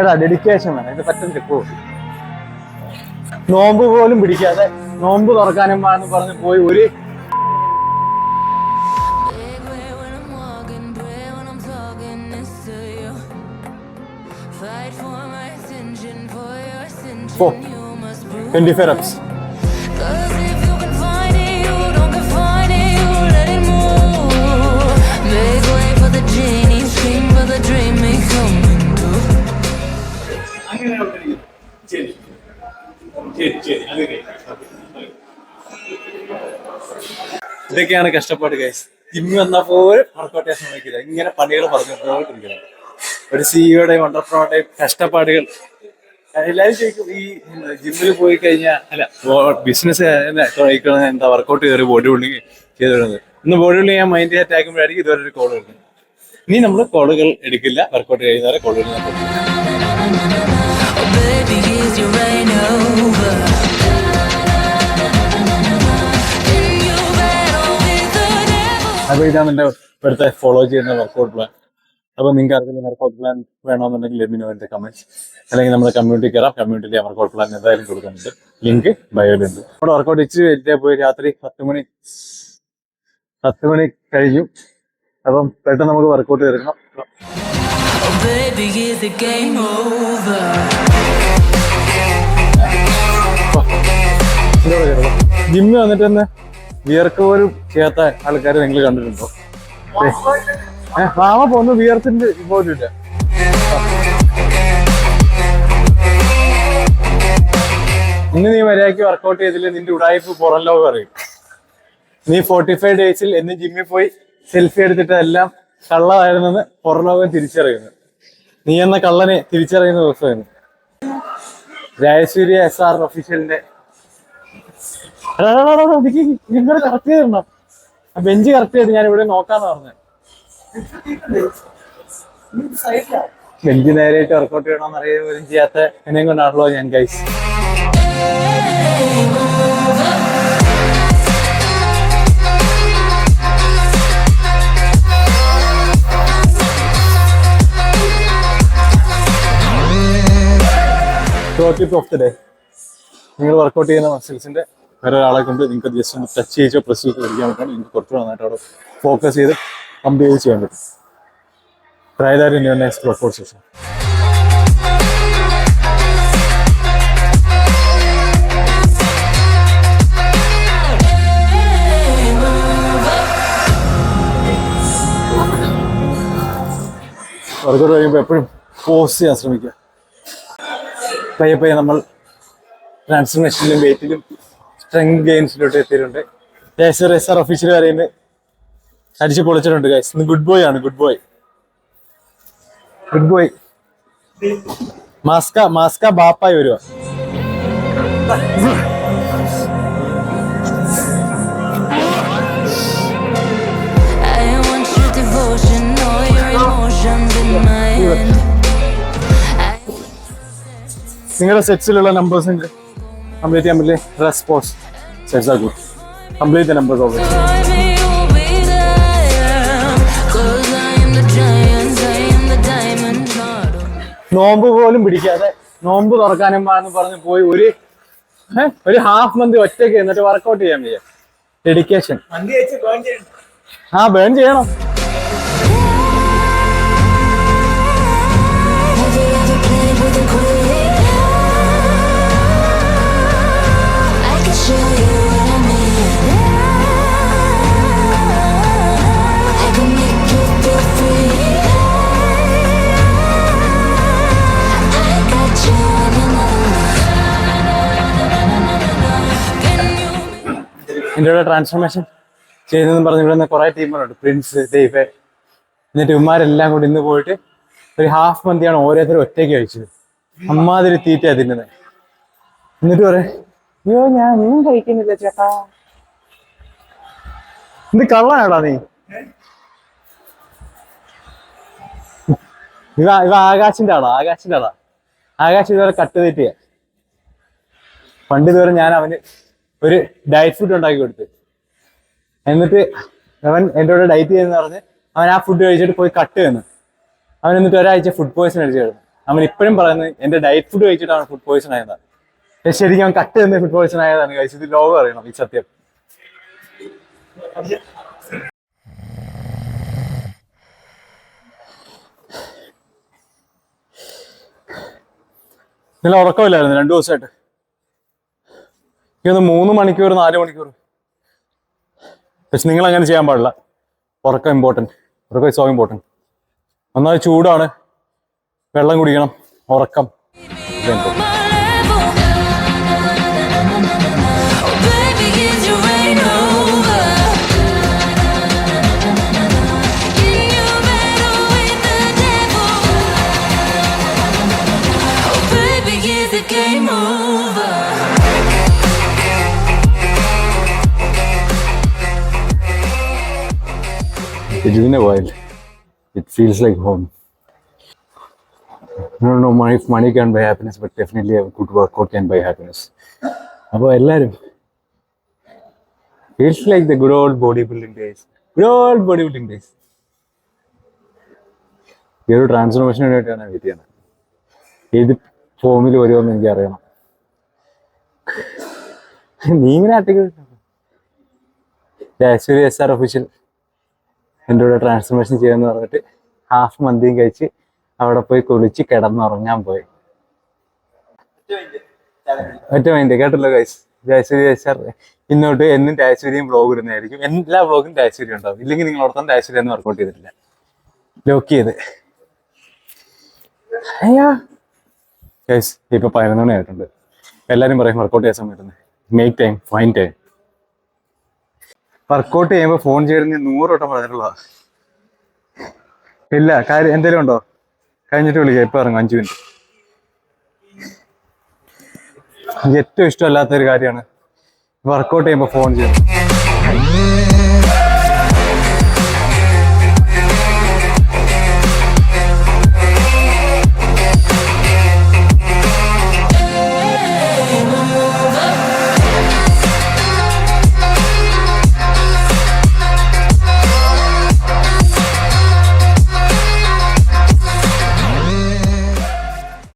എടാ ഡെഡിക്കേഷൻ വേണം, ഇത് പറ്റുന്നില്ല. പോ, നോമ്പ് പോലും പിടിക്കാതെ നോമ്പ് തുറക്കാനും എന്ന് പറഞ്ഞ് പോയി ഒരു Four. 25 reps. ഇതൊക്കെയാണ് കഷ്ടപ്പാട് ഗൈസ്. ജിമ്മ് വന്നാൽ പോലും വർക്കൗട്ട് ചെയ്യാൻ ശ്രമിക്കില്ല. ഇങ്ങനെ പണികൾ പറഞ്ഞുകൊണ്ടിരിക്കണം. ഒരു സിഇഒയുടെയും ഓണ്ടർപ്രണറുടെയും കഷ്ടപ്പാടുകൾ എല്ലാവരും ചോദിക്കും. ഈ ജിമ്മിൽ പോയി കഴിഞ്ഞാൽ അല്ല ബിസിനസ് എന്താ വർക്കൗട്ട് കയറി ബോഡി ബിൽഡിങ് ചെയ്തിടുന്നത്. ഇന്ന് ബോഡി ബിൽഡിങ് ഞാൻ മൈൻഡ് സെറ്റ് ആക്കുമ്പോഴായിരിക്കും ഇതുവരെ ഒരു കോൾ വരുന്നത്. ഇനി നമ്മൾ കോളുകൾ എടുക്കില്ല. വർക്കൗട്ട് കഴിയുന്നവരെ കോളുകൾ ഞാൻ കൊടുക്കില്ല. അപ്പോൾ ഇതാണ് എൻ്റെ ഇപ്പോഴത്തെ ഫോളോ ചെയ്യുന്ന വർക്കൗട്ട് പ്ലാൻ. അപ്പോൾ നിങ്ങൾക്ക് ആർക്കെങ്കിലും വർക്കൗട്ട് പ്ലാൻ വേണമെന്നുണ്ടെങ്കിൽ ലെമിനോ എൻ്റെ കമൻറ്റ്സ്, അല്ലെങ്കിൽ നമ്മുടെ കമ്മ്യൂണിറ്റി കയറാം. കമ്മ്യൂണിറ്റിയിൽ വർക്കൗട്ട് പ്ലാൻ എന്തായാലും കൊടുക്കുന്നുണ്ട്. ലിങ്ക് ബയോയിലുണ്ട്. നമ്മുടെ വർക്കൗട്ട് ഇച്ചിരി വലിയ പോയി രാത്രി 10 മണി കഴിഞ്ഞു. അപ്പം പെട്ടെന്ന് നമുക്ക് വർക്കൗട്ട് തീർക്കണം. ജിമ്മ് വന്നിട്ട് തന്നെ വിയർക്ക് പോലും ചെയ്യാത്ത ആൾക്കാർ നിങ്ങൾ കണ്ടിട്ടുണ്ടോ? മാമ പോന്ന് വിയർത്തിന്റെ പോലില്ല. ഇന്ന് നീ മര്യാദയ്ക്ക് വർക്കൗട്ട് ചെയ്തില്ല, നിന്റെ ഉടായ്പ് പുറം ലോകം അറിയും. നീ 45 ഡേയ്സിൽ എന്നും ജിമ്മിൽ പോയി സെൽഫി എടുത്തിട്ട് എല്ലാം കള്ളമായിരുന്നെന്ന് പുറം ലോകം തിരിച്ചറിയുന്നു. നീ എന്ന കള്ളനെ തിരിച്ചറിയുന്ന ദിവസമായിരുന്നു. ജയസൂര്യ SR ഒഫീഷ്യലിന്റെ നിങ്ങൾ കറക്റ്റ് ചെയ്തിടണം. ബെഞ്ച് കറക്റ്റ് ചെയ്ത് ഞാൻ ഇവിടെ നോക്കാന്ന് പറഞ്ഞത്. ബെഞ്ച് നേരെയായിട്ട് വർക്കൗട്ട് ചെയ്യണമെന്ന് അറിയാൻ പോലും ചെയ്യാത്ത എന്നെയും കൊണ്ടാണല്ലോ ഞാൻ guys. Tip of the day, നിങ്ങൾ വർക്കൗട്ട് ചെയ്യുന്ന മസിൽസിന്റെ വേറെ ഒരാളെ കൊണ്ട് നിങ്ങൾക്ക് ജസ്റ്റ് ഒന്ന് ടച്ച് ചെയ്തോ പ്രസ് ചെയ്ത് കഴിക്കാൻ പറ്റും. നിങ്ങൾക്ക് കുറച്ചുകൂടെ നന്നായിട്ട് അവിടെ ഫോക്കസ് ചെയ്ത് കംപ്ലീറ്റ് ചെയ്യാൻ പറ്റും. Try that in your next workout session. Workout കഴിയുമ്പോൾ എപ്പോഴും പോസ് ചെയ്യാൻ ശ്രമിക്കുക. പയ്യെ നമ്മൾ ട്രാൻസ്ഫർമേഷനിലും വെയിറ്റിലും സ്ട്രെങ്ത് ഗെയിൻസിലോട്ട് എത്തിയിട്ടുണ്ട്. SR ഒഫീഷ്യൽ പറയുന്നത് അടിച്ച് പൊളിച്ചിട്ടുണ്ട് ഗൈസ്. ഇന്ന് ഗുഡ് ബോയ് ആണ്. ഗുഡ് ബോയ് മാസ്ക ബാപ്പായി വരുക. നിങ്ങളുടെ സെറ്റ്സിലുള്ള നമ്പേഴ്സിന്റെ കംപ്ലീറ്റ് ചെയ്യാൻ പറ്റില്ലേ? Response sets are good. Complete the numbers always. നോമ്പ് പോലും പിടിക്കാതെ നോമ്പ് തുറക്കാനും എന്ന് പറഞ്ഞ് പോയി ഒരു ഹാഫ് മന്ത് ഒറ്റയ്ക്ക് എന്നിട്ട് വർക്കൗട്ട് ചെയ്യാൻ വയ്യ. ഡെഡിക്കേഷൻ. ബേൺ ചെയ്യണം. എൻ്റെ ഇവിടെ ട്രാൻസ്ഫോർമേഷൻ ചെയ്യുന്നതെന്ന് പറഞ്ഞ് ഇവിടെ നിന്ന് കുറേ ടീമുകളുണ്ട്. പ്രിൻസ്, ദൈവ, എന്നിട്ട് ഇവന്മാരെല്ലാം കൂടി ഇന്ന് പോയിട്ട് ഒരു ഹാഫ് മന്തിയാണ് ഓരോരുത്തരും ഒറ്റയ്ക്ക് കഴിച്ചത്. അമ്മാതിരി തീറ്റയാണ് തിന്നുന്നത്. എന്നിട്ട് പറയാം, അയ്യോ ഞാനൊന്നും കഴിക്കുന്നില്ല ചേട്ടാ. ഇത് കള്ളനാടാ നീ. ഇവ ആകാശിന്റെ ആളാ. ആകാശ് ഇതുവരെ കട്ട് തെറ്റിയ. പണ്ട് ഇതുവരെ ഞാൻ അവന് ഒരു ഡയറ്റ് ഫുഡ് ഉണ്ടാക്കി കൊടുത്ത്, എന്നിട്ട് അവൻ എൻ്റെ കൂടെ ഡയറ്റ് ചെയ്യുന്ന പറഞ്ഞ് അവൻ ആ ഫുഡ് കഴിച്ചിട്ട് പോയി കട്ട് ചെയ്യുന്നു. അവൻ എന്നിട്ട് ഒരാഴ്ച ഫുഡ് പോയ്സൺ അടിച്ചു കിടന്നു. അവൻ ഇപ്പോഴും പറയുന്നത് എന്റെ ഡയറ്റ് ഫുഡ് കഴിച്ചിട്ടാണ് ഫുഡ് പോയിസൺ ആയത്. ശരിക്കും അവൻ കട്ട് തന്നെ ഫുഡ് പോയിസൺ ആയതാണ് കഴിച്ചത്. ഇത് ലോകം അറിയണം ഈ സത്യം. ഇന്നലെ ഉറക്കമില്ലായിരുന്നു 2 ദിവസമായിട്ട്. എനിക്കൊന്ന് 3 മണിക്കൂർ 4 മണിക്കൂർ. പക്ഷെ നിങ്ങൾ അങ്ങനെ ചെയ്യാൻ പാടില്ല. ഉറക്കം ഇമ്പോർട്ടൻറ്റ്. ഉറക്കം സോ ഇമ്പോർട്ടൻറ്റ്. ഒന്നാമത് ചൂടാണ്, വെള്ളം കുടിക്കണം, ഉറക്കം. It's been a while. It feels like home. I don't know if money can buy happiness, but definitely a good workout can buy happiness. അപ്പോൾ എല്ലാവരും feels like the good old bodybuilding days. Good old bodybuilding days. ഈ ഒരു ട്രാൻസ്ഫോർമേഷന് വേണ്ടിയിട്ടാണ് wait ചെയ്യുന്നത്. ഏത് ഫോമിൽ വരുമെന്ന് എനിക്ക് അറിയണം. നീ ഇങ്ങനെ ആർട്ടിക്കിൾ SR ഒഫീഷ്യൽ എൻ്റെ കൂടെ ട്രാൻസ്ഫോർമേഷൻ ചെയ്യാന്ന് പറഞ്ഞിട്ട് ഹാഫ് മന്തിയും കഴിച്ച് അവിടെ പോയി കുളിച്ച് കിടന്നുറങ്ങാൻ പോയി. ഒറ്റ മൈൻഡ് കേട്ടല്ലോ ഗൈസ്. ജയസൂര്യ SR ഇന്നോട്ട് എന്നും ജയസൂര്യയും വ്ളോഗ് ഇടുന്നതായിരിക്കും. എല്ലാ വ്ളോഗും ജയസൂര്യ ഉണ്ടാവും. ഇല്ലെങ്കിൽ നിങ്ങൾ ഓർത്താൻ ജയസൂര്യ ഒന്നും വർക്കൗട്ട് ചെയ്തിട്ടില്ല. ലോക്ക് ചെയ്ത് ഗൈസ്. ഇപ്പൊ 11 മണി ആയിട്ടുണ്ട്. എല്ലാവരും പറയും വർക്കൗട്ട് ചെയ്യാൻ സമയത്ത് make time, fine time. Workout ചെയ്യുമ്പോൾ ഫോൺ ചെയ്യുന്ന 100 വട്ടം പറഞ്ഞിട്ടുള്ളതാ. ഇല്ല കാര്യം എന്തെങ്കിലും ഉണ്ടോ? കഴിഞ്ഞിട്ട് വിളിക്കാം. ഇപ്പൊ ഇറങ്ങും 5 മിനിറ്റ്. എനിക്ക് ഏറ്റവും ഇഷ്ടമല്ലാത്തൊരു കാര്യമാണ് വർക്കൗട്ട് ചെയ്യുമ്പോൾ ഫോൺ ചെയ്യുന്നത്.